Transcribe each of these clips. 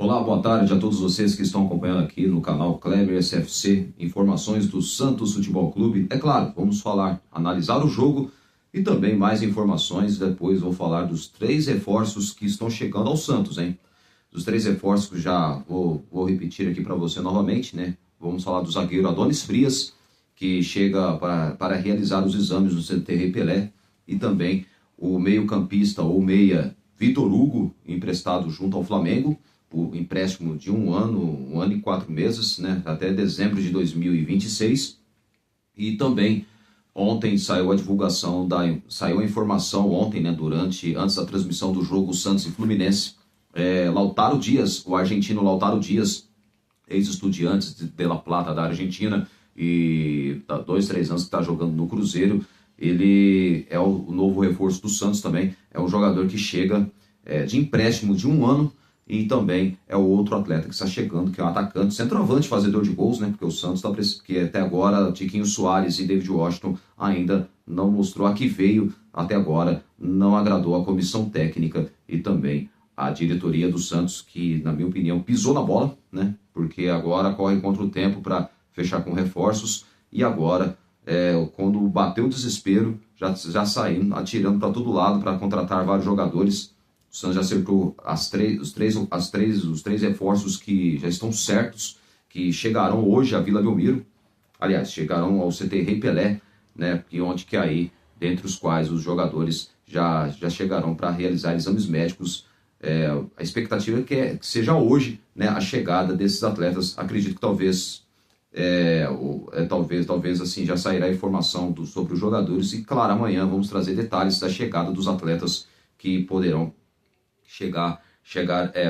Olá, boa tarde a todos vocês que estão acompanhando aqui no canal Kleber SFC, informações do Santos Futebol Clube. É claro, vamos analisar o jogo e também mais informações. Depois vou falar dos 3 reforços que estão chegando ao Santos, hein? Dos 3 reforços que já vou repetir aqui para você novamente, né? Vamos falar do zagueiro Adonis Frias, que chega para realizar os exames no CT Pelé, e também o meio-campista ou meia Vitor Hugo, emprestado junto ao Flamengo, por empréstimo de um ano e 4 meses, né, até dezembro de 2026. E também ontem saiu a divulgação, saiu a informação ontem, né, antes da transmissão do jogo Santos e Fluminense, Lautaro Dias, o argentino Lautaro Dias, ex-Estudiantes de La Plata da Argentina, e há 2-3 anos que está jogando no Cruzeiro. Ele é o novo reforço do Santos também, é um jogador que chega de empréstimo de um ano. E também é o outro atleta que está chegando, que é um atacante, centroavante, fazedor de gols, né? Porque o Santos que até agora, Tiquinho Soares e David Washington ainda não mostrou a que veio, até agora não agradou a comissão técnica e também a diretoria do Santos, que, na minha opinião, pisou na bola, né? Porque agora corre contra o tempo para fechar com reforços, e agora, quando bateu o desespero, já saindo, atirando para todo lado para contratar vários jogadores. O Santos já acertou os três reforços que já estão certos, que chegarão hoje à Vila Belmiro. Aliás, chegarão ao CT Rei Pelé, né? E onde que aí, dentre os quais os jogadores já chegarão para realizar exames médicos. A expectativa é que seja hoje, né, a chegada desses atletas. Acredito que talvez assim já sairá a informação sobre os jogadores. E claro, amanhã vamos trazer detalhes da chegada dos atletas que poderão chegar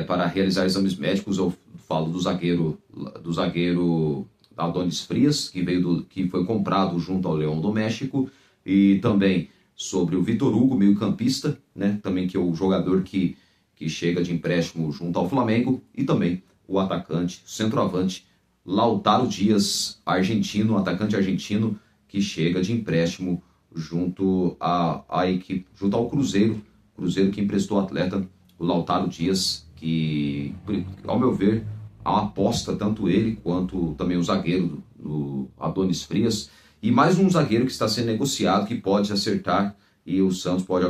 para realizar exames médicos. Eu falo do zagueiro Adonis Frias, que foi comprado junto ao Leão do México, e também sobre o Vitor Hugo, meio-campista, né, também, que é o jogador que chega de empréstimo junto ao Flamengo, e também o atacante, centroavante Lautaro Dias, atacante argentino, que chega de empréstimo junto à equipe, junto ao Cruzeiro que emprestou o atleta, o Lautaro Dias, que, ao meu ver, há uma aposta, tanto ele quanto também o zagueiro, o Adonis Frias, e mais um zagueiro que está sendo negociado, que pode acertar, e o Santos pode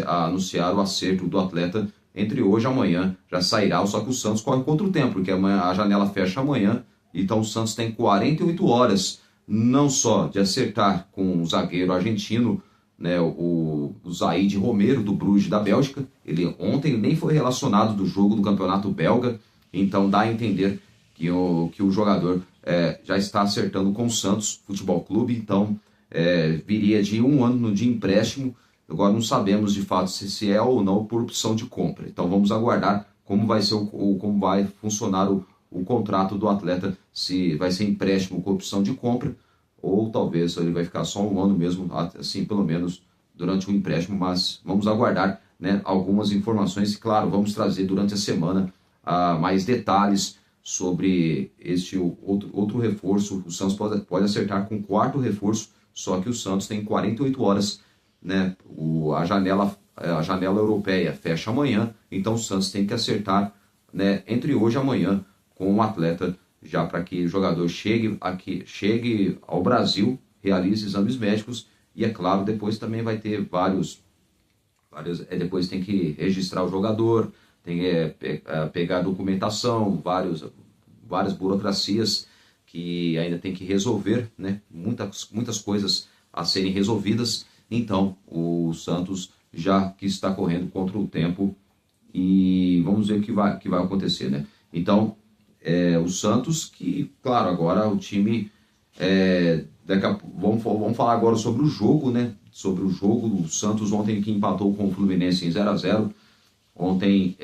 anunciar o acerto do atleta entre hoje e amanhã. Já sairá, só que o Santos corre contra o tempo, porque amanhã a janela fecha amanhã, então o Santos tem 48 horas, não só de acertar com o zagueiro argentino, né, o Zaid Romero, do Bruges da Bélgica. Ele ontem nem foi relacionado do jogo do campeonato belga, então dá a entender que o jogador já está acertando com o Santos Futebol Clube, então viria de um ano de empréstimo. Agora não sabemos de fato se é ou não por opção de compra, então vamos aguardar como vai ser como vai funcionar o contrato do atleta, se vai ser empréstimo com opção de compra, ou talvez ele vai ficar só um ano mesmo, assim, pelo menos durante o empréstimo. Mas vamos aguardar, né, algumas informações, e claro, vamos trazer durante a semana mais detalhes sobre este outro reforço. O Santos pode acertar com o 4º reforço, só que o Santos tem 48 horas, né, a janela europeia fecha amanhã, então o Santos tem que acertar, né, entre hoje e amanhã com o atleta, já para que o jogador chegue ao Brasil, realize exames médicos, e é claro, depois também vai ter depois tem que registrar o jogador, tem que pegar documentação, várias burocracias que ainda tem que resolver, né? Muitas coisas a serem resolvidas. Então o Santos já que está correndo contra o tempo, e vamos ver o que vai acontecer, né? Então o Santos, que, claro, agora o time, vamos falar agora sobre o jogo, né? Sobre o jogo do Santos ontem, que empatou com o Fluminense em 0-0. Ontem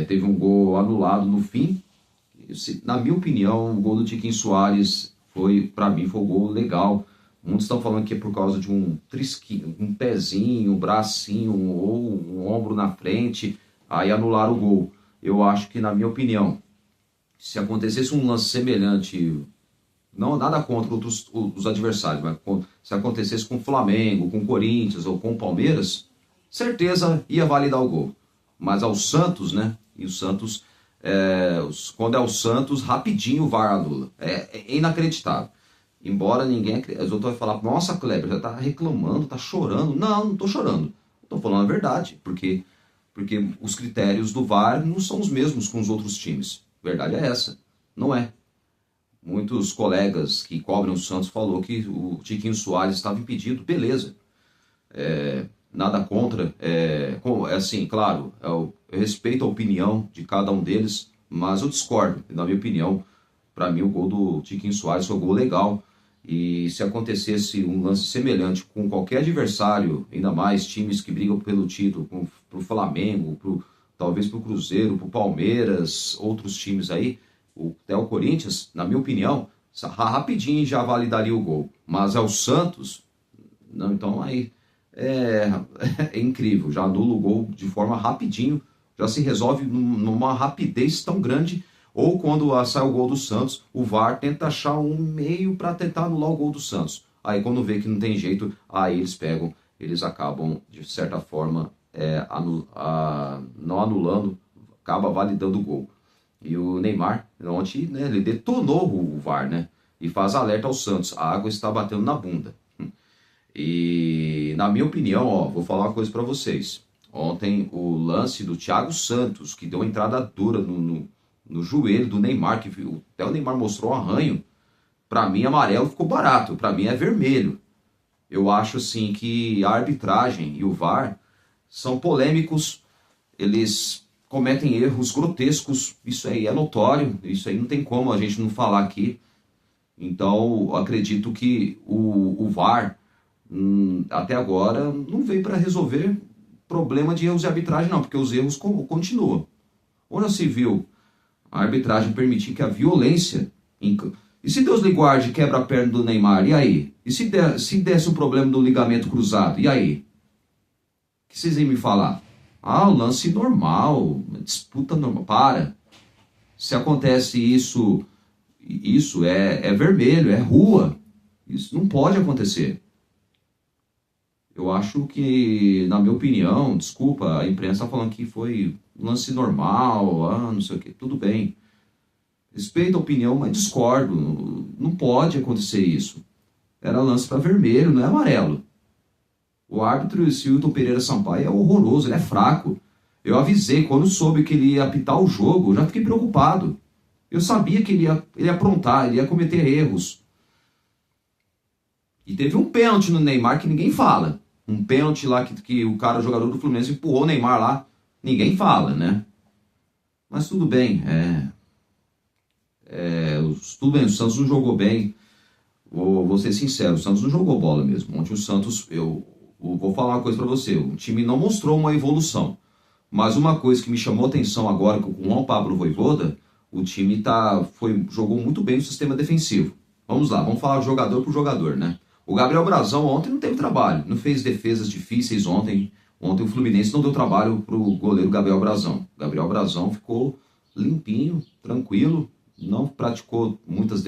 teve um gol anulado no fim. Na minha opinião, o gol do Tiquinho Soares para mim foi um gol legal. Muitos estão falando que é por causa de um trisquinho, um pezinho, um bracinho ou um ombro na frente, aí anularam o gol. Eu acho que, na minha opinião, se acontecesse um lance semelhante, não nada contra os adversários, mas se acontecesse com o Flamengo, com o Corinthians ou com o Palmeiras, certeza ia validar o gol. Mas ao Santos, né? E o Santos Quando é o Santos, rapidinho o VAR anula. É inacreditável. Embora ninguém... Os outros vão falar, nossa, Kleber, já tá reclamando, tá chorando. Não tô chorando. Tô falando a verdade, porque os critérios do VAR não são os mesmos com os outros times. A verdade é essa. Não é. Muitos colegas que cobrem o Santos falou que o Tiquinho Soares estava impedido. Beleza. Nada contra. Assim, claro, eu respeito a opinião de cada um deles, mas eu discordo. Na minha opinião, para mim o gol do Tiquinho Soares foi um gol legal. E se acontecesse um lance semelhante com qualquer adversário, ainda mais times que brigam pelo título, pro Flamengo, talvez pro Cruzeiro, pro Palmeiras, outros times aí, até o Corinthians, na minha opinião, rapidinho já validaria o gol. Mas é o Santos, não, então aí é incrível, já anula o gol de forma rapidinho, já se resolve numa rapidez tão grande. Ou quando sai o gol do Santos, o VAR tenta achar um meio para tentar anular o gol do Santos. Aí quando vê que não tem jeito, aí eles acabam, de certa forma, não anulando, acaba validando o gol. E o Neymar, ontem, né, ele detonou o VAR, né? E faz alerta ao Santos, a água está batendo na bunda. E na minha opinião, vou falar uma coisa para vocês. Ontem o lance do Thiago Santos, que deu uma entrada dura no joelho do Neymar, que até o Neymar mostrou um arranho, para mim amarelo ficou barato, para mim é vermelho. Eu acho assim que a arbitragem e o VAR são polêmicos, eles cometem erros grotescos, isso aí é notório, isso aí não tem como a gente não falar aqui. Então eu acredito que o VAR até agora não veio para resolver problema de erros de arbitragem não, porque os erros continuam. Onde se viu a arbitragem permitir que a violência... E se Deus lhe guarde quebra a perna do Neymar, e aí? E se desse um problema do ligamento cruzado, e aí? O que vocês iam me falar? O lance normal, disputa normal. Para. Se acontece isso é vermelho, é rua. Isso não pode acontecer. Eu acho que, na minha opinião, desculpa, a imprensa está falando que foi lance normal, não sei o que, tudo bem. Respeito a opinião, mas discordo. Não pode acontecer isso. Era lance para vermelho, não é amarelo. O árbitro, Silton Pereira Sampaio, é horroroso, ele é fraco. Eu avisei, quando soube que ele ia apitar o jogo, eu já fiquei preocupado. Eu sabia que ele ia aprontar, ele ia cometer erros. E teve um pênalti no Neymar que ninguém fala. Um pênalti lá que o jogador do Fluminense, empurrou o Neymar lá. Ninguém fala, né? Mas tudo bem. Tudo bem, o Santos não jogou bem. Vou ser sincero, o Santos não jogou bola mesmo. Ontem o Santos, eu vou falar uma coisa pra você. O time não mostrou uma evolução. Mas uma coisa que me chamou a atenção agora, com o Juan Pablo Vojvoda, o time jogou muito bem no sistema defensivo. Vamos lá, vamos falar jogador por jogador, né? O Gabriel Brazão ontem não teve trabalho, não fez defesas difíceis ontem. Ontem o Fluminense não deu trabalho pro goleiro Gabriel Brazão. O Gabriel Brazão ficou limpinho, tranquilo, não praticou muitas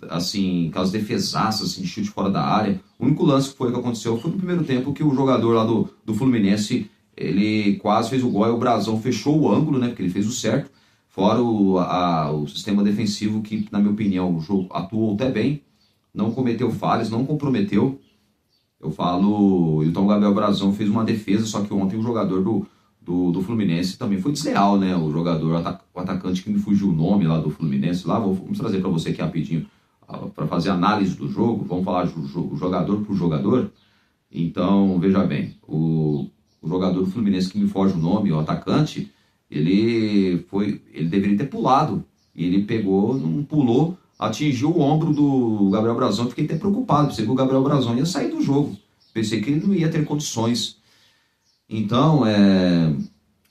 aquelas defesaças assim, de chute fora da área. O único lance que aconteceu foi no primeiro tempo, que o jogador lá do Fluminense, ele quase fez o gol, e o Brazão fechou o ângulo, né, porque ele fez o certo. Fora o sistema defensivo, que na minha opinião o jogo atuou até bem, não cometeu falhas, não comprometeu. Então o Gabriel Brazão fez uma defesa, só que ontem o jogador do Fluminense também foi desleal, né? O jogador, o atacante que me fugiu o nome lá do Fluminense, vamos trazer para você aqui rapidinho, para fazer análise do jogo, vamos falar jogador por jogador. Então, veja bem, o jogador do Fluminense que me foge o nome, o atacante, ele deveria ter pulado, e ele não pulou, atingiu o ombro do Gabriel Brazão. Fiquei até preocupado, pensei que o Gabriel Brazão ia sair do jogo, pensei que ele não ia ter condições. Então,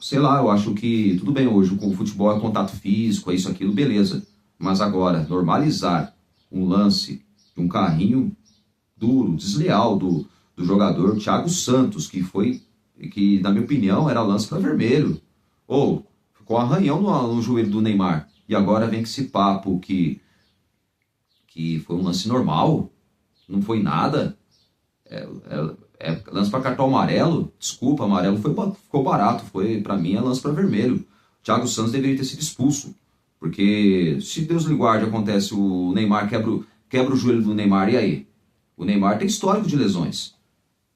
sei lá, eu acho que tudo bem hoje, com o futebol é contato físico, é isso, aquilo, beleza. Mas agora, normalizar um lance de um carrinho duro, desleal do jogador Thiago Santos, que na minha opinião era lance para vermelho. Ficou um arranhão no joelho do Neymar. E agora vem com esse papo que foi um lance normal, não foi nada. Lance para cartão amarelo, desculpa, amarelo ficou barato, para mim é lance para vermelho. Thiago Santos deveria ter sido expulso. Porque se Deus lhe guarde, acontece, o Neymar quebra o joelho do Neymar, e aí? O Neymar tem histórico de lesões.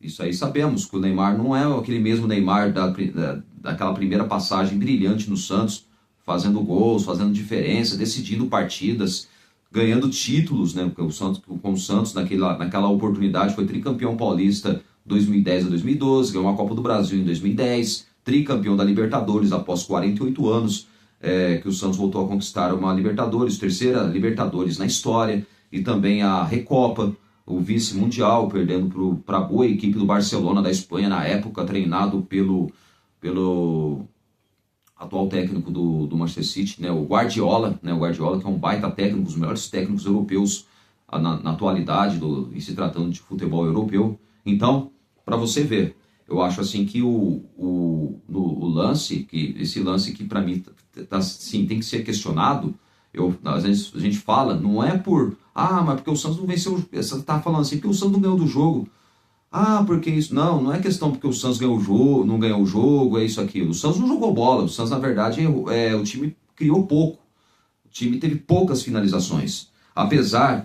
Isso aí sabemos, que o Neymar não é aquele mesmo Neymar daquela primeira passagem brilhante no Santos, fazendo gols, fazendo diferença, decidindo partidas, ganhando títulos, né? Porque com o Santos naquela oportunidade foi tricampeão paulista 2010 a 2012, ganhou uma Copa do Brasil em 2010, tricampeão da Libertadores após 48 anos, que o Santos voltou a conquistar uma Libertadores, terceira Libertadores na história, e também a Recopa, o vice-mundial, perdendo para a boa equipe do Barcelona da Espanha na época, treinado pelo atual técnico do Manchester City, né, o Guardiola, que é um baita técnico, um dos melhores técnicos europeus na atualidade, e se tratando de futebol europeu. Então, para você ver, eu acho assim que esse lance que para mim sim, tem que ser questionado. Às vezes a gente fala, não é mas porque o Santos não venceu, você tá falando assim, porque o Santos não ganhou do jogo. Porque isso, não é questão porque o Santos ganhou o jogo, não ganhou o jogo, é isso, aquilo. O Santos não jogou bola, o Santos, na verdade, o time criou pouco. O time teve poucas finalizações. Apesar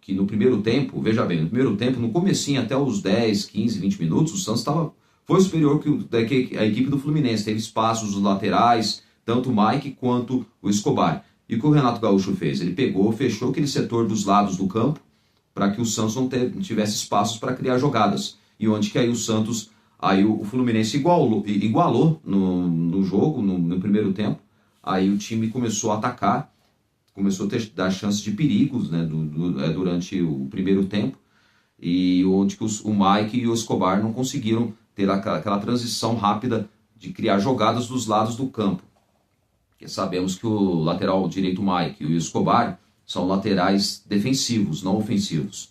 que no primeiro tempo, veja bem, no comecinho, até os 10, 15, 20 minutos, o Santos foi superior que a equipe do Fluminense. Teve espaços nos laterais, tanto o Mike quanto o Escobar. E o que o Renato Gaúcho fez? Ele fechou aquele setor dos lados do campo, para que o Santos não tivesse espaços para criar jogadas. E onde que aí o Fluminense igualou no jogo, no primeiro tempo. Aí o time começou a atacar, começou a dar chances de perigos, né, durante o primeiro tempo, e onde que o Mike e o Escobar não conseguiram ter aquela transição rápida de criar jogadas dos lados do campo. Porque sabemos que o lateral direito Mike e o Escobar são laterais defensivos, não ofensivos.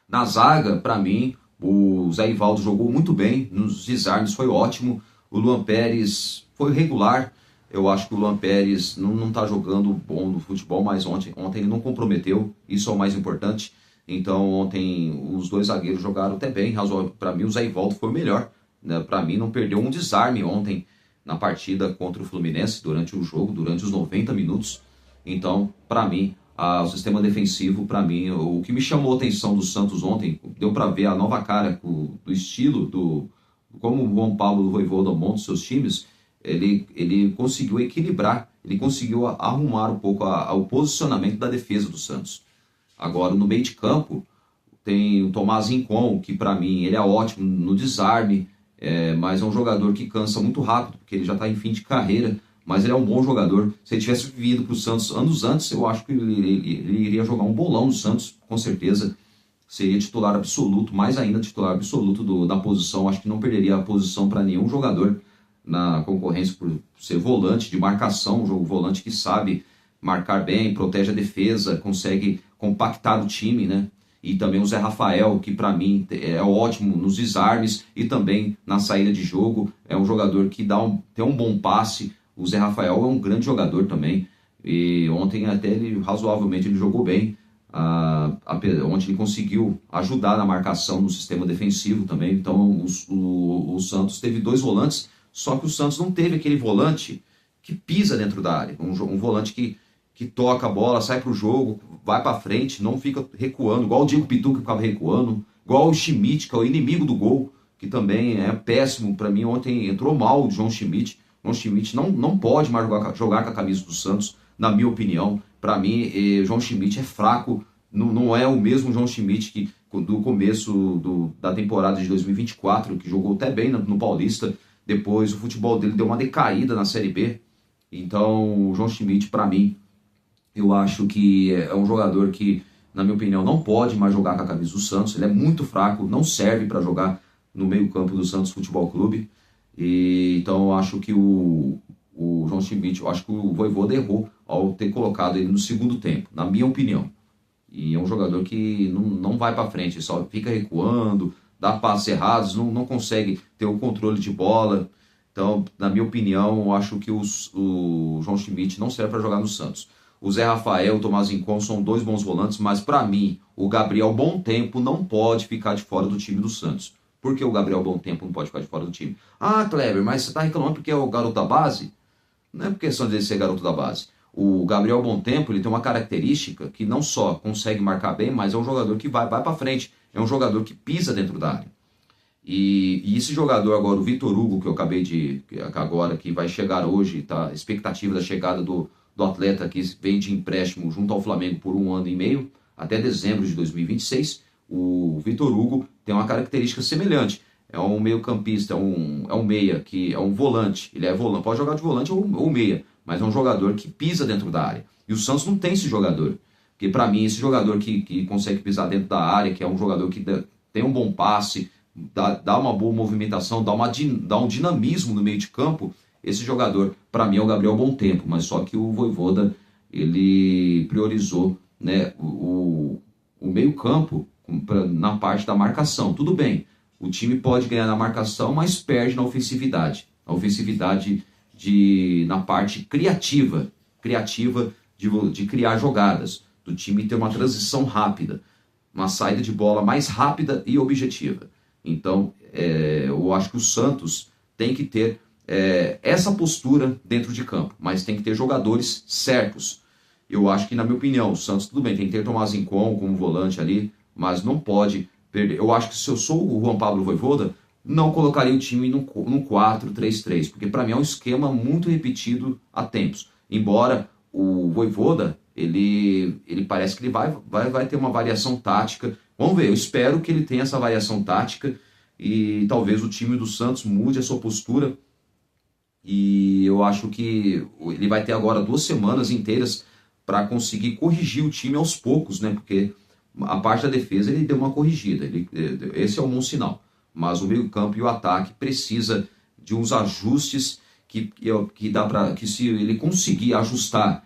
Na zaga, para mim, o Zé Ivaldo jogou muito bem, nos desarmes foi ótimo, o Luan Pérez foi regular. Eu acho que o Luan Pérez não está jogando bom no futebol, mas ontem ele não comprometeu, isso é o mais importante. Então ontem os dois zagueiros jogaram até bem, para mim o Zé Ivaldo foi o melhor, né? Para mim não perdeu um desarme ontem na partida contra o Fluminense, durante o jogo, durante os 90 minutos. Então, para mim, o sistema defensivo, para mim, o que me chamou a atenção do Santos ontem, deu para ver a nova cara do estilo, como o João Paulo Vojvoda monta seus times. Ele conseguiu equilibrar, ele conseguiu arrumar um pouco o posicionamento da defesa do Santos. Agora, no meio de campo, tem o Tomás Rincon, que para mim ele é ótimo no desarme, mas é um jogador que cansa muito rápido, porque ele já está em fim de carreira, mas ele é um bom jogador. Se ele tivesse vindo para o Santos anos antes, eu acho que ele iria jogar um bolão no Santos, com certeza. Seria titular absoluto, mais ainda titular absoluto da posição. Acho que não perderia a posição para nenhum jogador na concorrência por ser volante de marcação, um volante que sabe marcar bem, protege a defesa, consegue compactar o time, né? E também o Zé Rafael, que para mim é ótimo nos desarmes e também na saída de jogo. É um jogador que tem um bom passe. O Zé Rafael é um grande jogador também. E ontem até razoavelmente ele jogou bem. Ontem ele conseguiu ajudar na marcação no sistema defensivo também. Então o Santos teve dois volantes, só que o Santos não teve aquele volante que pisa dentro da área. Um volante que toca a bola, sai pro jogo, vai para frente, não fica recuando, igual o Diego Pituca que ficava recuando, igual o Schmidt, que é o inimigo do gol, que também é péssimo. Para mim ontem entrou mal o João Schmidt. João Schmidt não pode mais jogar com a camisa do Santos, na minha opinião. Para mim, João Schmidt é fraco, não é o mesmo João Schmidt que do começo da temporada de 2024, que jogou até bem no Paulista. Depois o futebol dele deu uma decaída na Série B. Então o João Schmidt, para mim, eu acho que é um jogador que, na minha opinião, não pode mais jogar com a camisa do Santos. Ele é muito fraco, não serve para jogar no meio-campo do Santos Futebol Clube. Então eu acho que o João Schmidt, eu acho que o Vojvoda errou ao ter colocado ele no segundo tempo, na minha opinião. E é um jogador que não vai para frente, só fica recuando, dá passes errados, não consegue ter o controle de bola. Então, na minha opinião, eu acho que o João Schmidt não serve para jogar no Santos. O Zé Rafael e o Tomás Rincon são dois bons volantes, mas para mim, o Gabriel Bom Tempo não pode ficar de fora do time do Santos. Por que o Gabriel Bom Tempo não pode ficar de fora do time? Ah, Kleber, mas você está reclamando porque é o garoto da base? Não é por questão de ser garoto da base. O Gabriel Bom Tempo, ele tem uma característica que não só consegue marcar bem, mas é um jogador que vai para frente. É um jogador que pisa dentro da área. E esse jogador agora, o Vitor Hugo, que eu acabei de... agora, que vai chegar hoje, tá? A expectativa da chegada do atleta que vem de empréstimo junto ao Flamengo por 1 ano e meio, até dezembro de 2026. O Vitor Hugo tem uma característica semelhante. É um meio-campista, é um meia, que é um volante. Ele é volante, pode jogar de volante ou meia, mas é um jogador que pisa dentro da área. E o Santos não tem esse jogador. Porque, para mim, esse jogador que consegue pisar dentro da área, que é um jogador que tem um bom passe, dá uma boa movimentação, dá um dinamismo no meio de campo, esse jogador, para mim, é o Gabriel Bom Tempo. Mas só que o Vojvoda, ele priorizou, né, o meio-campo na parte da marcação. Tudo bem, o time pode ganhar na marcação, mas perde na ofensividade. A ofensividade na parte criativa de criar jogadas, do time ter uma transição rápida, uma saída de bola mais rápida e objetiva. Então, eu acho que o Santos tem que ter essa postura dentro de campo, mas tem que ter jogadores certos. Eu acho que, na minha opinião, o Santos, tudo bem, tem que ter Tomás Rincon como volante ali, mas não pode perder. Eu acho que se eu sou o Juan Pablo Vojvoda, não colocaria o time num 4-3-3, porque para mim é um esquema muito repetido há tempos. Embora o Vojvoda, ele parece que ele vai ter uma variação tática. Vamos ver, eu espero que ele tenha essa variação tática e talvez o time do Santos mude a sua postura. E eu acho que ele vai ter agora 2 semanas inteiras para conseguir corrigir o time aos poucos, né? Porque a parte da defesa ele deu uma corrigida, esse é um bom sinal. Mas o meio-campo e o ataque precisa de uns ajustes que se ele conseguir ajustar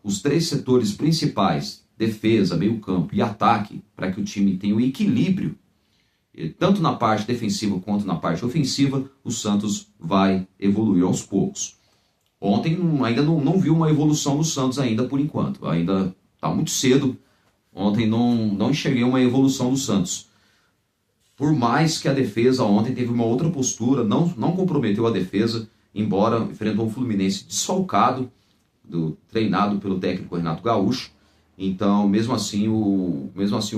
os 3 setores principais, defesa, meio-campo e ataque, para que o time tenha um equilíbrio, tanto na parte defensiva quanto na parte ofensiva, o Santos vai evoluir aos poucos. Ontem ainda não viu uma evolução do Santos ainda por enquanto, ainda está muito cedo. Ontem não enxerguei uma evolução do Santos. Por mais que a defesa ontem teve uma outra postura, não comprometeu a defesa, embora enfrentou um Fluminense desfalcado, treinado pelo técnico Renato Gaúcho. Então, mesmo assim o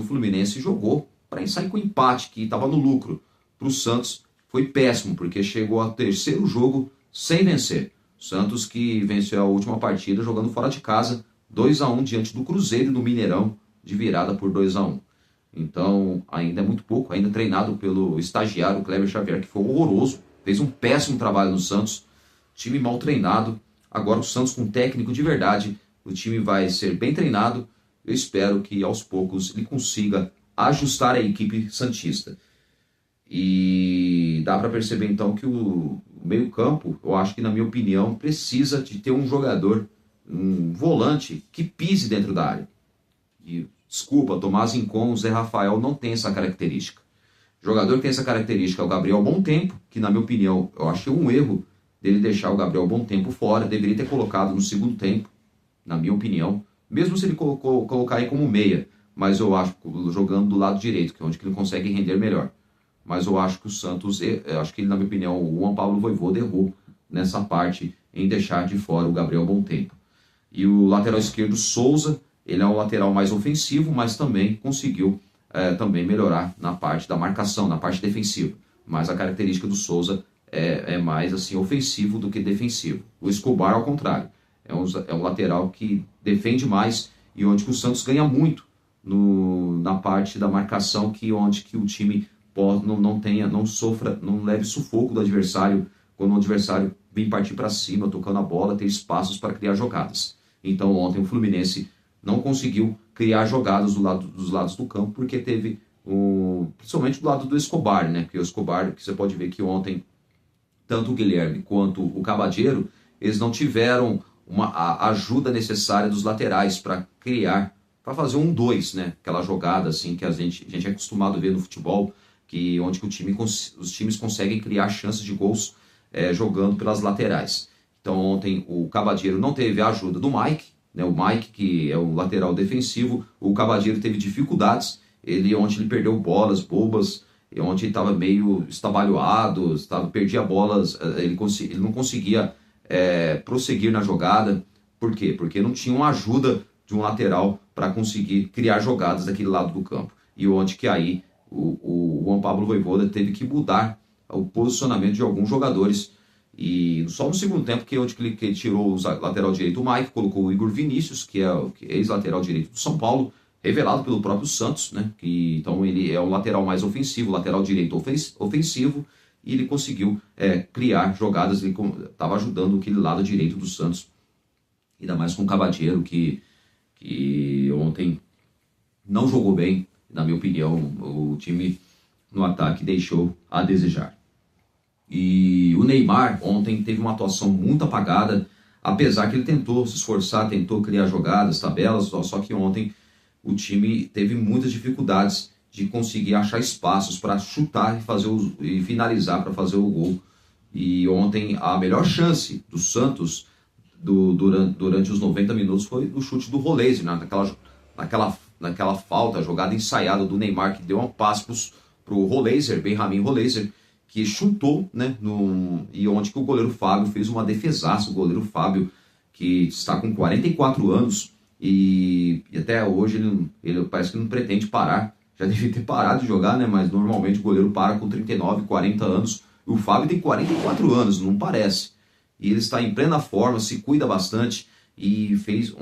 Fluminense jogou para sair com empate, que estava no lucro. Para o Santos foi péssimo, porque chegou ao 3º jogo sem vencer. Santos que venceu a última partida jogando fora de casa, 2-1 diante do Cruzeiro do Mineirão, de virada por 2-1. Então, ainda é muito pouco, ainda treinado pelo estagiário Kleber Xavier, que foi horroroso, fez um péssimo trabalho no Santos, time mal treinado. Agora o Santos com técnico de verdade, o time vai ser bem treinado. Eu espero que aos poucos ele consiga ajustar a equipe santista. E dá para perceber então que o meio-campo, eu acho que, na minha opinião, precisa de ter um jogador, um volante que pise dentro da área. E, desculpa, Tomás Rincon, Zé Rafael não tem essa característica. O jogador que tem essa característica é o Gabriel Bom Tempo, que, na minha opinião, eu achei um erro dele deixar o Gabriel Bom Tempo fora, deveria ter colocado no segundo tempo, na minha opinião, mesmo se ele colocar aí como meia, mas eu acho jogando do lado direito, que é onde ele consegue render melhor. Mas eu acho que o Santos, acho que ele, na minha opinião, o Juan Pablo Vojvoda errou nessa parte em deixar de fora o Gabriel Bom Tempo. E o lateral esquerdo, Souza, ele é um lateral mais ofensivo, mas também conseguiu também melhorar na parte da marcação, na parte defensiva. Mas a característica do Souza é mais assim ofensivo do que defensivo. O Escobar, ao contrário, é um lateral que defende mais e onde que o Santos ganha muito na parte da marcação, onde que o time não sofra, não leve sufoco do adversário, quando o adversário vem partir para cima, tocando a bola, ter espaços para criar jogadas. Então ontem o Fluminense não conseguiu criar jogadas dos lados do campo, porque teve, principalmente do lado do Escobar, né? Porque o Escobar, que você pode ver que ontem, tanto o Guilherme quanto o Cavadieiro, eles não tiveram a ajuda necessária dos laterais para criar, para fazer 1-2, né? Aquela jogada assim que a gente é acostumado a ver no futebol, onde que os times conseguem criar chances de gols jogando pelas laterais. Então ontem o Cavadieiro não teve a ajuda do Mike, né? O Mike, que é o lateral defensivo, o Cavadieiro teve dificuldades, onde ele perdeu bolas bobas, E ontem estava meio estabalhoado, perdia bolas, ele não conseguia prosseguir na jogada. Por quê? Porque não tinha uma ajuda de um lateral para conseguir criar jogadas daquele lado do campo. E ontem que aí o Juan Pablo Vojvoda teve que mudar o posicionamento de alguns jogadores. E só no segundo tempo que ele tirou o lateral direito, o Mike, colocou o Igor Vinícius, que é o ex-lateral direito do São Paulo, revelado pelo próprio Santos, né? Então ele é o lateral mais ofensivo, lateral direito ofensivo, e ele conseguiu criar jogadas, ele estava ajudando aquele lado direito do Santos, ainda mais com o Cavadiero, que ontem não jogou bem, na minha opinião. O time no ataque deixou a desejar. E o Neymar ontem teve uma atuação muito apagada, apesar que ele tentou se esforçar, tentou criar jogadas, tabelas, só que ontem o time teve muitas dificuldades de conseguir achar espaços para chutar e finalizar para fazer o gol. E ontem a melhor chance do Santos durante os 90 minutos foi o chute do Roleze, né? naquela falta, jogada ensaiada do Neymar, que deu um passe para o Roleiser, Benjamin Roleiser, que chutou, né? E ontem que o goleiro Fábio fez uma defesaça. O goleiro Fábio, que está com 44 anos, e até hoje ele parece que não pretende parar. Já devia ter parado de jogar, né? Mas normalmente o goleiro para com 39, 40 anos. O Fábio tem 44 anos, não parece. E ele está em plena forma, se cuida bastante. E fez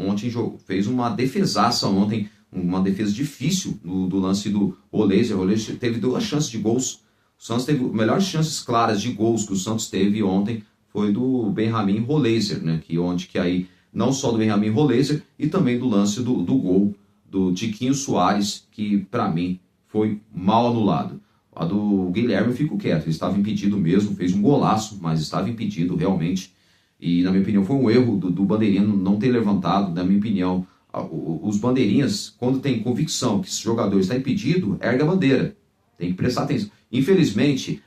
uma defesaça ontem, uma defesa difícil do lance do Roleiser. O Roleiser teve 2 chances de gols. O Santos teve melhores chances claras de gols que o Santos teve ontem, foi do Benjamin Roleiser, né? Que aí não só do Benjamin Roleiser, e também do lance do gol do Tiquinho Soares, que para mim foi mal anulado. A do Guilherme eu fico quieto, ele estava impedido mesmo, fez um golaço, mas estava impedido realmente. E na minha opinião foi um erro do Bandeirinha não ter levantado. Na minha opinião, os bandeirinhas, quando tem convicção que esse jogador está impedido, ergue a bandeira. Tem que prestar atenção. Infelizmente,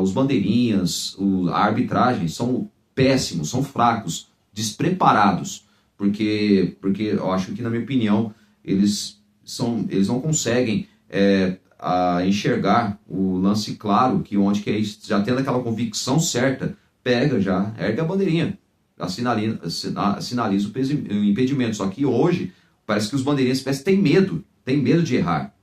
os bandeirinhas, a arbitragem são péssimos, são fracos, despreparados, porque eu acho que, na minha opinião, eles não conseguem enxergar o lance claro, que já tendo aquela convicção certa, ergue a bandeirinha, sinaliza o impedimento. Só que hoje, parece que os bandeirinhas têm medo de errar.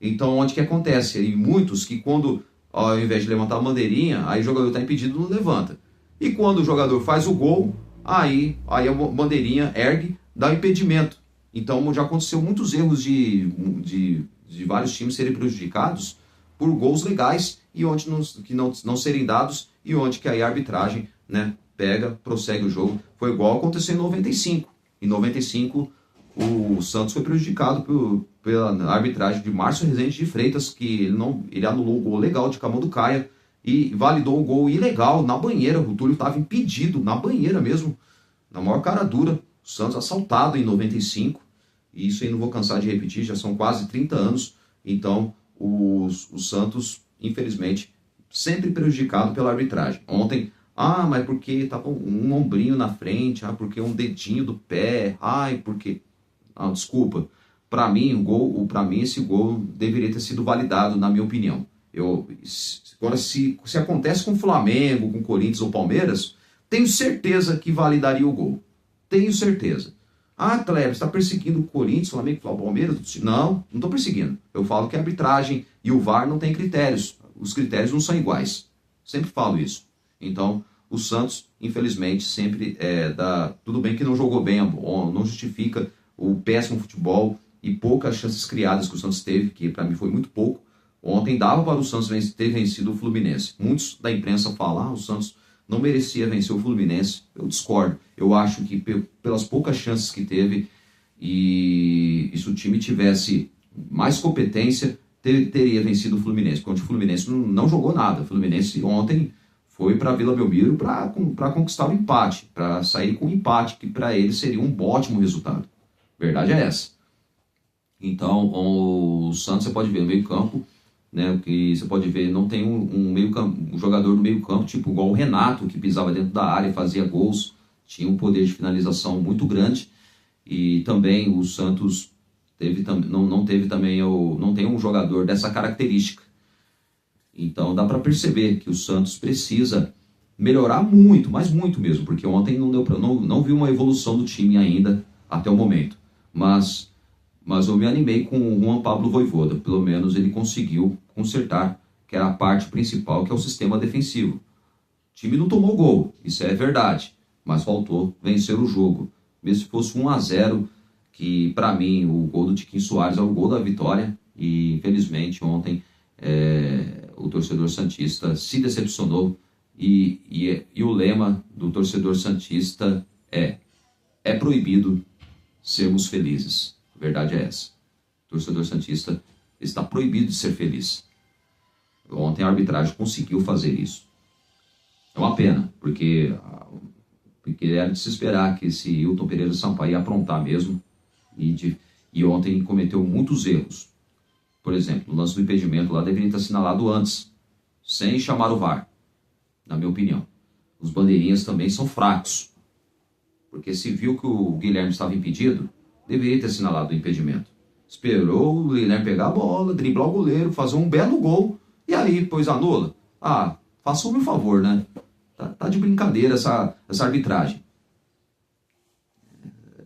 Então, onde que acontece? E muitos que quando, ao invés de levantar a bandeirinha, aí o jogador está impedido, não levanta. E quando o jogador faz o gol, aí a bandeirinha ergue, dá o impedimento. Então, já aconteceu muitos erros de vários times serem prejudicados por gols legais e onde que não serem dados, e onde que aí a arbitragem, né, prossegue o jogo. Foi igual aconteceu em 95. Em 95, o Santos foi prejudicado pela arbitragem de Márcio Rezende de Freitas, que ele anulou o gol legal de Camão do Caia e validou o gol ilegal na banheira. O Túlio estava impedido na banheira mesmo, na maior cara dura. O Santos assaltado em 95, e isso aí não vou cansar de repetir, já são quase 30 anos. Então o Santos, infelizmente, sempre prejudicado pela arbitragem. Ontem, mas porque estava um ombrinho na frente, porque um dedinho do pé, porque... desculpa. Para mim, esse gol deveria ter sido validado, na minha opinião. Agora, se acontece com o Flamengo, com o Corinthians ou Palmeiras, tenho certeza que validaria o gol. Tenho certeza. Kleber, você está perseguindo o Corinthians, Flamengo, Palmeiras? Não estou perseguindo. Eu falo que a arbitragem e o VAR não tem critérios. Os critérios não são iguais. Sempre falo isso. Então, o Santos, infelizmente, sempre tudo bem que não jogou bem, não justifica o péssimo futebol e poucas chances criadas que o Santos teve, que para mim foi muito pouco. Ontem dava para o Santos ter vencido o Fluminense. Muitos da imprensa falam, o Santos não merecia vencer o Fluminense. Eu discordo. Eu acho que pelas poucas chances que teve, e se o time tivesse mais competência, teria vencido o Fluminense. Porque o Fluminense não jogou nada. O Fluminense ontem foi para Vila Belmiro para conquistar o empate, para sair com um empate, que para ele seria um ótimo resultado. Verdade é essa. Então, o Santos, você pode ver no meio campo, né, que você pode ver, não tem um jogador do meio campo, tipo igual o Renato, que pisava dentro da área, fazia gols, tinha um poder de finalização muito grande. E também o Santos não tem um jogador dessa característica. Então dá para perceber que o Santos precisa melhorar muito, mas muito mesmo, porque ontem não vi uma evolução do time ainda até o momento. Mas eu me animei com o Juan Pablo Vojvoda, pelo menos ele conseguiu consertar, que era a parte principal, que é o sistema defensivo. O time não tomou gol, isso é verdade, mas faltou vencer o jogo. Mesmo se fosse 1-0, que para mim o gol do Tiquinho Soares é o gol da vitória, e infelizmente ontem o torcedor santista se decepcionou, e o lema do torcedor santista é proibido sermos felizes. A verdade é essa. O torcedor santista está proibido de ser feliz. Ontem a arbitragem conseguiu fazer isso. É uma pena, porque era de se esperar que esse Hilton Pereira Sampaio ia aprontar mesmo, e ontem cometeu muitos erros. Por exemplo, o lance do impedimento lá deveria ter assinalado antes, sem chamar o VAR, na minha opinião. Os bandeirinhas também são fracos, porque se viu que o Guilherme estava impedido, deveria ter assinalado o impedimento. Esperou o Guilherme pegar a bola, driblar o goleiro, fazer um belo gol, e aí depois anula. Faça um favor, né? Tá de brincadeira essa arbitragem.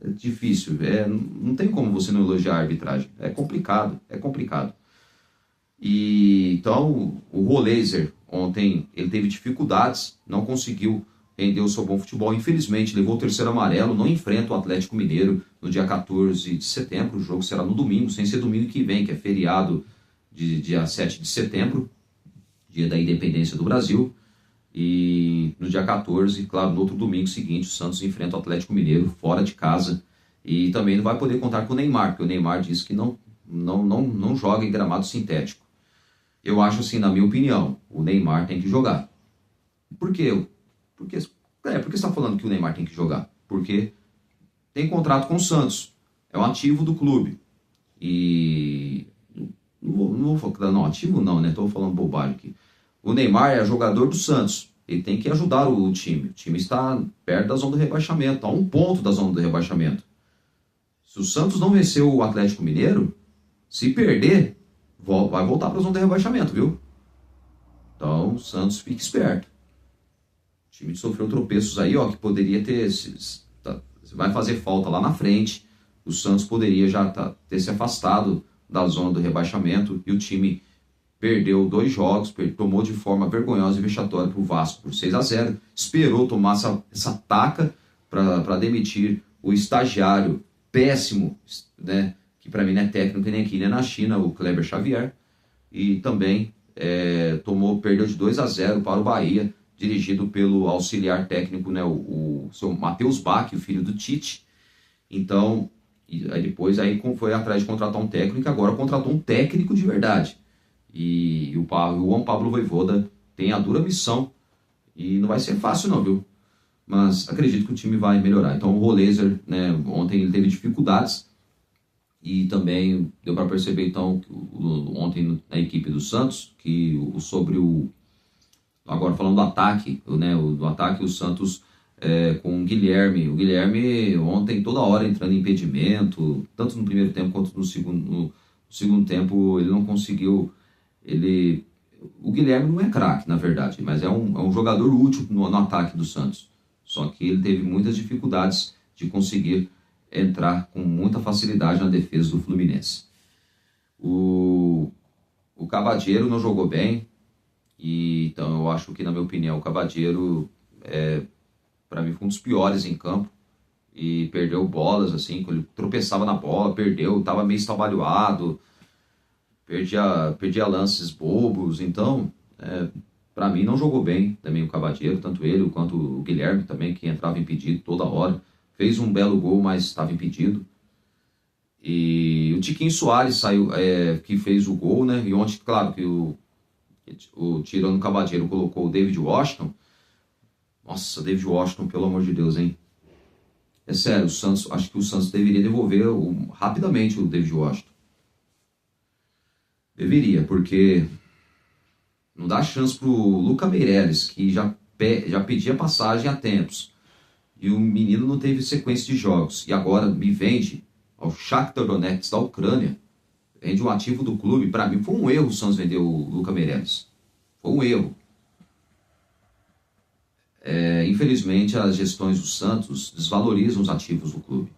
É difícil, não tem como você não elogiar a arbitragem. É complicado. E então o Roleiser ontem ele teve dificuldades, não conseguiu render o seu bom futebol. Infelizmente levou o terceiro amarelo, não enfrenta o Atlético Mineiro no dia 14 de setembro. O jogo será no domingo, sem ser domingo que vem, que é feriado de dia 7 de setembro, dia da independência do Brasil. E no dia 14, claro, no outro domingo seguinte, o Santos enfrenta o Atlético Mineiro fora de casa. E também não vai poder contar com o Neymar, porque o Neymar disse que não joga em gramado sintético. Eu acho assim, na minha opinião, o Neymar tem que jogar. Por quê? Por que você está falando que o Neymar tem que jogar? Porque tem contrato com o Santos, é um ativo do clube. E não vou falar, não, ativo não, né? Estou falando bobagem aqui. O Neymar é jogador do Santos, ele tem que ajudar o time. O time está perto da zona do rebaixamento, a 1 ponto da zona do rebaixamento. Se o Santos não vencer o Atlético Mineiro, se perder, vai voltar para a zona do rebaixamento, viu? Então o Santos fique esperto. O time sofreu tropeços aí, que poderia ter... vai fazer falta lá na frente. O Santos poderia já ter se afastado da zona do rebaixamento, e o time perdeu 2 jogos, tomou de forma vergonhosa e vexatória para o Vasco por 6-0, esperou tomar essa taca para demitir o estagiário péssimo, né, que para mim não é técnico nem aqui nem na China, o Kleber Xavier, e também perdeu de 2-0 para o Bahia, dirigido pelo auxiliar técnico, né, o seu Matheus Bach, o filho do Tite. Então, aí depois foi atrás de contratar um técnico, e agora contratou um técnico de verdade. E o Juan Pablo Vojvoda tem a dura missão, e não vai ser fácil não, viu? Mas acredito que o time vai melhorar. Então o Roleiser, né, ontem ele teve dificuldades, e também deu para perceber então ontem na equipe do Santos que agora falando do ataque, né, do ataque o Santos com o Guilherme ontem toda hora entrando em impedimento, tanto no primeiro tempo quanto no segundo tempo ele não conseguiu. O Guilherme não é craque, na verdade, mas é um jogador útil no ataque do Santos. Só que ele teve muitas dificuldades de conseguir entrar com muita facilidade na defesa do Fluminense. O Cavadiero não jogou bem, e então eu acho que, na minha opinião, o Cavadiero para mim foi um dos piores em campo, e perdeu bolas, assim, quando ele tropeçava na bola, estava meio estabalhoado, perdia lances bobos. Então, para mim não jogou bem também o Cavadiero, tanto ele quanto o Guilherme também, que entrava impedido toda hora. Fez um belo gol, mas estava impedido. E o Tiquinho Soares saiu, que fez o gol, né? E ontem, claro, que tirando o Cavadiero, colocou o David Washington. Nossa, David Washington, pelo amor de Deus, hein? É sério, acho que o Santos deveria devolver rapidamente o David Washington. Deveria, porque não dá chance pro Luca Meireles, que já pedia passagem há tempos. E o menino não teve sequência de jogos. E agora me vende ao Shakhtar Donetsk da Ucrânia. Vende um ativo do clube. Para mim foi um erro o Santos vender o Luca Meireles. Foi um erro. Infelizmente, as gestões do Santos desvalorizam os ativos do clube.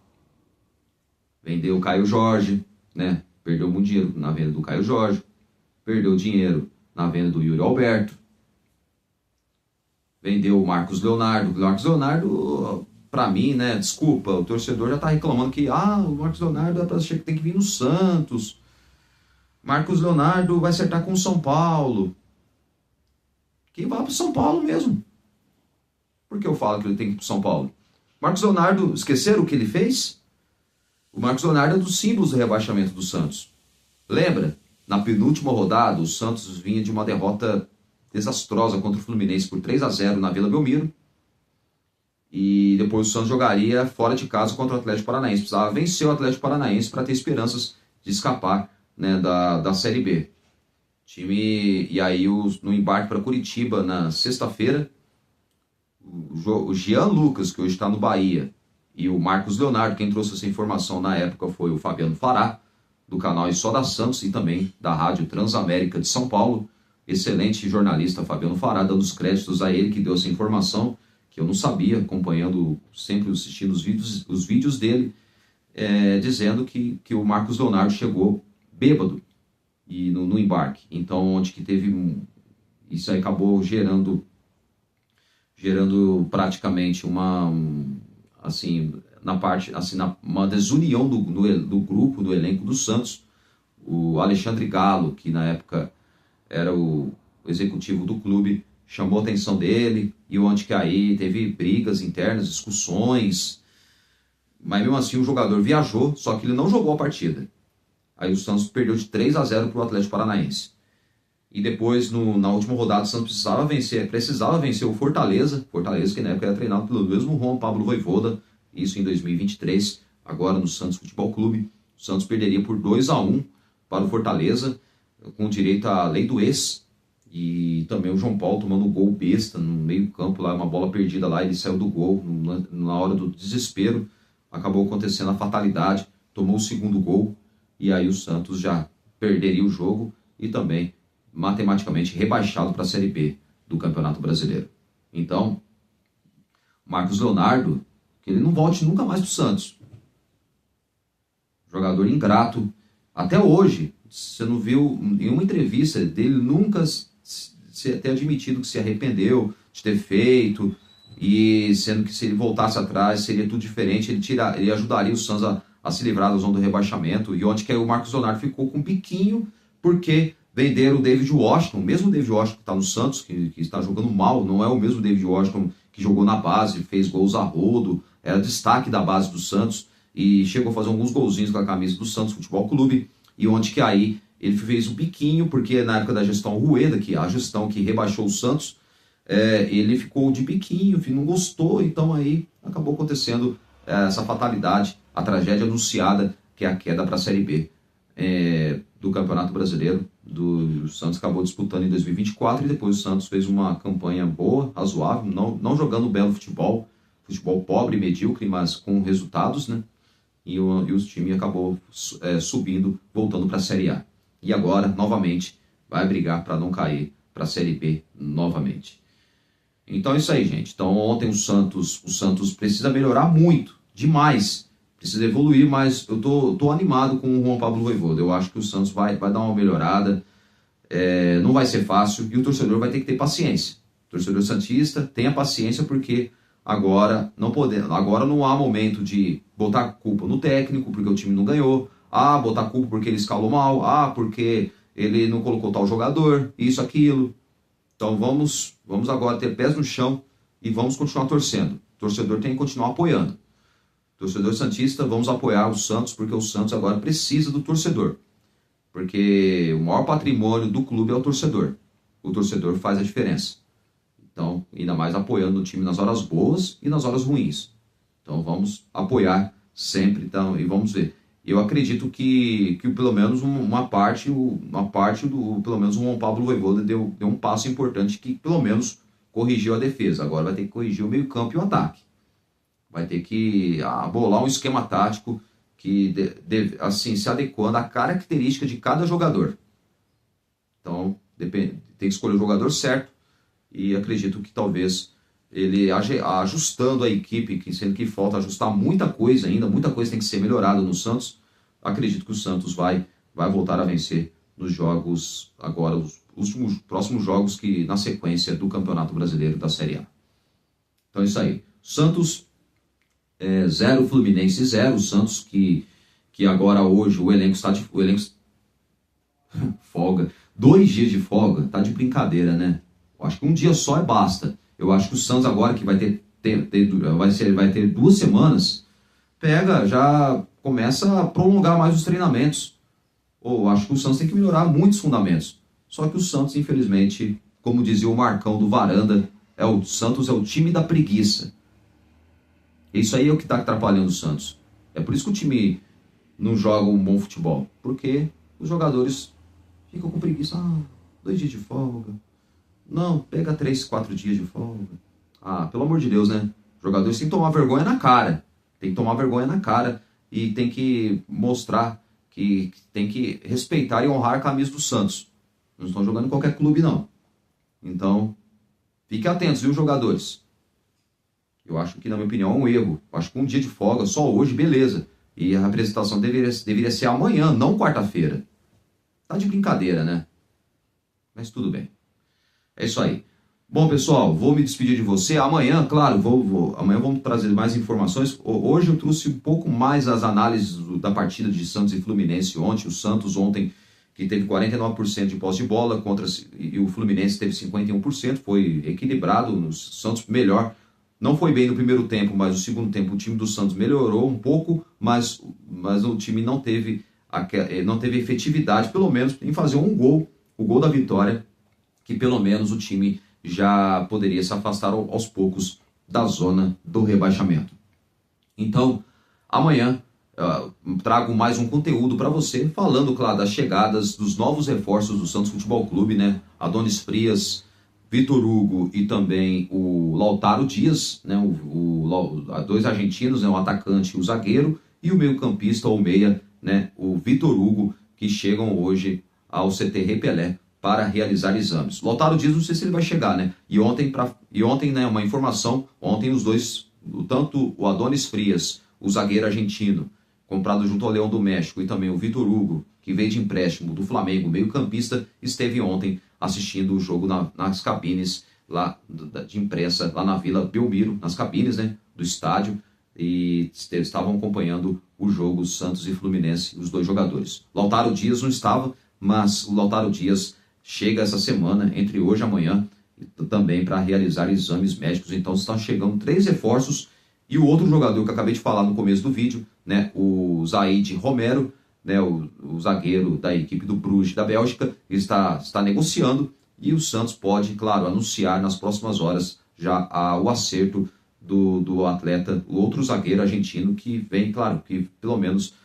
Vendeu o Caio Jorge, né? Perdeu muito dinheiro na venda do Caio Jorge, perdeu dinheiro na venda do Yuri Alberto, vendeu o Marcos Leonardo. Marcos Leonardo, para mim, né? Desculpa, o torcedor já tá reclamando que o Marcos Leonardo tem que vir no Santos. Marcos Leonardo vai acertar com o São Paulo. Que vá pro São Paulo mesmo. Por que eu falo que ele tem que ir pro São Paulo? Marcos Leonardo, esqueceram o que ele fez? O Marcos Leonardo é um dos símbolos do rebaixamento do Santos. Lembra? Na penúltima rodada, o Santos vinha de uma derrota desastrosa contra o Fluminense por 3-0 na Vila Belmiro. E depois o Santos jogaria fora de casa contra o Atlético Paranaense. Precisava vencer o Atlético Paranaense para ter esperanças de escapar, né, da Série B. E aí no embarque para Curitiba na sexta-feira, o Jean Lucas, que hoje está no Bahia, e o Marcos Leonardo, quem trouxe essa informação na época foi o Fabiano Fará, do canal E Só da Santos e também da Rádio Transamérica de São Paulo. Excelente jornalista Fabiano Fará, dando os créditos a ele que deu essa informação, que eu não sabia, acompanhando, sempre assistindo os vídeos dele, dizendo que o Marcos Leonardo chegou bêbado e no embarque. Então, onde que teve... Isso aí acabou gerando praticamente uma desunião do grupo, do elenco do Santos. O Alexandre Galo, que na época era o executivo do clube, chamou a atenção dele, e onde que aí teve brigas internas, discussões, mas mesmo assim o jogador viajou, só que ele não jogou a partida. Aí o Santos perdeu de 3-0 para o Atlético Paranaense. E depois, na última rodada, o Santos precisava vencer o Fortaleza, que na época era treinado pelo mesmo Juan Pablo Vojvoda, isso em 2023, agora no Santos Futebol Clube. O Santos perderia por 2-1 para o Fortaleza, com direito à lei do ex, e também o João Paulo tomando um gol besta no meio campo, lá, uma bola perdida lá, ele saiu do gol, na hora do desespero, acabou acontecendo a fatalidade, tomou o segundo gol, e aí o Santos já perderia o jogo, e também matematicamente rebaixado para a Série B do Campeonato Brasileiro. Então, Marcos Leonardo, que ele não volte nunca mais para o Santos. Jogador ingrato. Até hoje, você não viu em uma entrevista dele nunca ter admitido que se arrependeu de ter feito, e sendo que se ele voltasse atrás seria tudo diferente, ele ajudaria o Santos a se livrar da zona do rebaixamento, e onde que o Marcos Leonardo ficou com um biquinho, porque venderam o David Washington, o mesmo David Washington que está no Santos, que está jogando mal, não é o mesmo David Washington que jogou na base, fez gols a rodo, era destaque da base do Santos, e chegou a fazer alguns golzinhos com a camisa do Santos Futebol Clube, e onde que aí ele fez um biquinho, porque na época da gestão Rueda, que é a gestão que rebaixou o Santos, ele ficou de biquinho, não gostou, então aí acabou acontecendo essa fatalidade, a tragédia anunciada, que é a queda para a Série B do Campeonato Brasileiro. O Santos acabou disputando em 2024 e depois o Santos fez uma campanha boa, razoável, não jogando belo futebol pobre, medíocre, mas com resultados, né? E o time acabou subindo, voltando para a Série A. E agora, novamente, vai brigar para não cair para a Série B novamente. Então é isso aí, gente. Então ontem o Santos precisa melhorar muito, demais. Precisa evoluir, mas eu tô animado com o Juan Pablo Vojvoda. Eu acho que o Santos vai dar uma melhorada. Não vai ser fácil e o torcedor vai ter que ter paciência. O torcedor santista tenha paciência, porque agora não há momento de botar culpa no técnico porque o time não ganhou. Botar culpa porque ele escalou mal. Porque ele não colocou tal jogador, isso, aquilo. Então vamos agora ter pés no chão e vamos continuar torcendo. O torcedor tem que continuar apoiando. Torcedor santista, vamos apoiar o Santos, porque o Santos agora precisa do torcedor. Porque o maior patrimônio do clube é o torcedor. O torcedor faz a diferença. Então, ainda mais apoiando o time nas horas boas e nas horas ruins. Então vamos apoiar sempre, então, e vamos ver. Eu acredito que pelo menos uma parte do pelo menos o Juan Pablo Vojvoda deu um passo importante, que pelo menos corrigiu a defesa. Agora vai ter que corrigir o meio-campo e o ataque. Vai ter que bolar um esquema tático que assim se adequando à característica de cada jogador. Então tem que escolher o jogador certo, e acredito que talvez ele ajustando a equipe, que sendo que falta ajustar muita coisa ainda, muita coisa tem que ser melhorada no Santos, acredito que o Santos vai voltar a vencer nos jogos, agora os próximos jogos que na sequência do Campeonato Brasileiro da Série A. Então é isso aí. Santos 0, Fluminense 0. O Santos que agora hoje o elenco está de folga. 2 dias de folga, tá de brincadeira, né? Eu acho que um dia só basta. Eu acho que o Santos agora que vai ter 2 semanas, já começa a prolongar mais os treinamentos. Eu acho que o Santos tem que melhorar muitos fundamentos. Só que o Santos, infelizmente, como dizia o Marcão do Varanda, o Santos é o time da preguiça. Isso aí é o que está atrapalhando o Santos. É por isso que o time não joga um bom futebol. Porque os jogadores ficam com preguiça. 2 dias de folga. Não, pega 3, 4 dias de folga. Pelo amor de Deus, né? Os jogadores têm que tomar vergonha na cara. Tem que tomar vergonha na cara e tem que mostrar que tem que respeitar e honrar a camisa do Santos. Não estão jogando em qualquer clube, não. Então, fiquem atentos, viu, jogadores? Eu acho que, na minha opinião, é um erro. Eu acho que um dia de folga, só hoje, beleza. E a apresentação deveria ser amanhã, não quarta-feira. Tá de brincadeira, né? Mas tudo bem. É isso aí. Bom, pessoal, vou me despedir de você. Amanhã, claro, amanhã vamos trazer mais informações. Hoje eu trouxe um pouco mais as análises da partida de Santos e Fluminense ontem. O Santos ontem, que teve 49% de posse de bola, e o Fluminense teve 51%. Foi equilibrado. O Santos melhor. Não foi bem no primeiro tempo, mas no segundo tempo o time do Santos melhorou um pouco, mas o time não teve efetividade, pelo menos, em fazer um gol, o gol da vitória, que pelo menos o time já poderia se afastar aos poucos da zona do rebaixamento. Então, amanhã trago mais um conteúdo para você, falando, claro, das chegadas dos novos reforços do Santos Futebol Clube, né? Adonis Frias, Vitor Hugo e também o Lautaro Dias, né? 2 argentinos, né? O atacante e o zagueiro, e o meio-campista ou meia, né? O Vitor Hugo, que chegam hoje ao CT Rei Pelé para realizar exames. Lautaro Dias, não sei se ele vai chegar, né? E ontem, né, uma informação, ontem os dois, tanto o Adonis Frias, o zagueiro argentino, comprado junto ao Leão do México, e também o Vitor Hugo, que veio de empréstimo do Flamengo, meio-campista, esteve ontem assistindo o jogo nas cabines lá de imprensa, lá na Vila Belmiro, nas cabines, né, do estádio, e estavam acompanhando o jogo Santos e Fluminense, os 2 jogadores. Lautaro Dias não estava, mas o Lautaro Dias chega essa semana, entre hoje e amanhã, também para realizar exames médicos. Então estão chegando 3 reforços. E o outro jogador que eu acabei de falar no começo do vídeo, né, o Zaid Romero, né, o zagueiro da equipe do Bruges da Bélgica, está negociando, e o Santos pode, claro, anunciar nas próximas horas já o acerto do atleta, o outro zagueiro argentino, que vem, claro, que pelo menos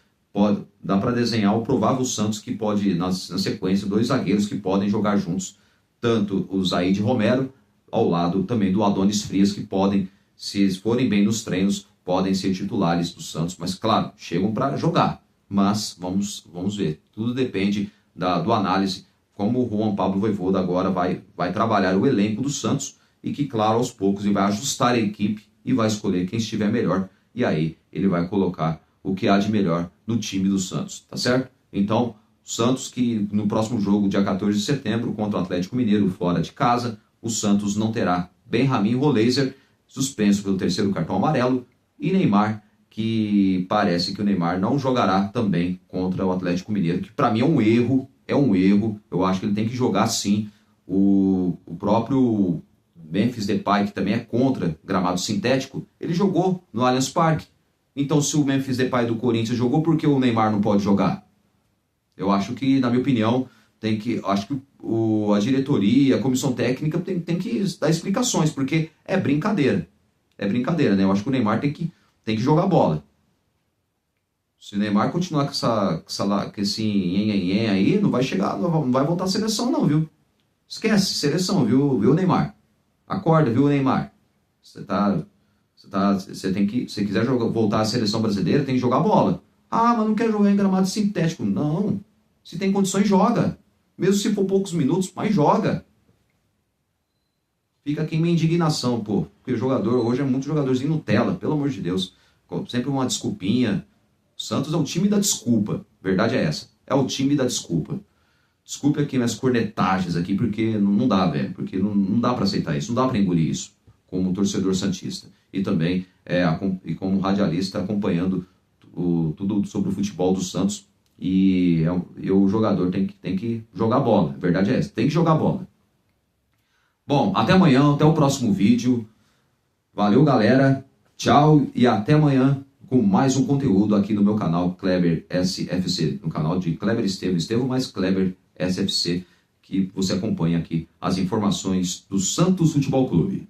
dá para desenhar o provável Santos, que pode, na sequência, 2 zagueiros que podem jogar juntos, tanto o Zaid Romero, ao lado também do Adonis Frias, que podem, se forem bem nos treinos, podem ser titulares do Santos, mas claro, chegam para jogar, mas vamos ver, tudo depende do análise, como o Juan Pablo Vojvoda agora vai trabalhar o elenco do Santos, e que, claro, aos poucos ele vai ajustar a equipe e vai escolher quem estiver melhor, e aí ele vai colocar o que há de melhor no time do Santos, tá certo? Então, Santos que no próximo jogo, dia 14 de setembro, contra o Atlético Mineiro, fora de casa, o Santos não terá Benjamin Roleiser, suspenso pelo 3º cartão amarelo, e Neymar, que parece que o Neymar não jogará também contra o Atlético Mineiro, que para mim é um erro, eu acho que ele tem que jogar sim. O próprio Memphis Depay, que também é contra gramado sintético, ele jogou no Allianz Parque. Então, se o Memphis Depay do Corinthians jogou, por que o Neymar não pode jogar? Eu acho que, na minha opinião, acho que a diretoria, a comissão técnica tem que dar explicações, porque é brincadeira. É brincadeira, né? Eu acho que o Neymar tem que jogar bola. Se o Neymar continuar com esse nhen aí, não vai chegar, não vai voltar à seleção não, viu? Esquece seleção, viu, Neymar? Acorda, viu, Neymar? Se quiser voltar à seleção brasileira, tem que jogar bola. Mas não quer jogar em gramado sintético. Não. Se tem condições, joga. Mesmo se for poucos minutos, mas joga. Fica aqui minha indignação, pô. Porque o jogador, hoje é muito jogadorzinho Nutella, pelo amor de Deus. Sempre uma desculpinha. O Santos é o time da desculpa. Verdade é essa. É o time da desculpa. Desculpe aqui minhas cornetagens aqui, porque não dá, velho. Porque não dá pra aceitar isso, não dá pra engolir isso. Como torcedor santista. E também e como radialista acompanhando tudo sobre o futebol do Santos. E o jogador tem que jogar bola. A verdade é essa. Tem que jogar bola. Bom, até amanhã, até o próximo vídeo. Valeu, galera. Tchau e até amanhã com mais um conteúdo aqui no meu canal Kleber SFC. No canal de Kleber Estevam mais Kleber SFC, que você acompanha aqui as informações do Santos Futebol Clube.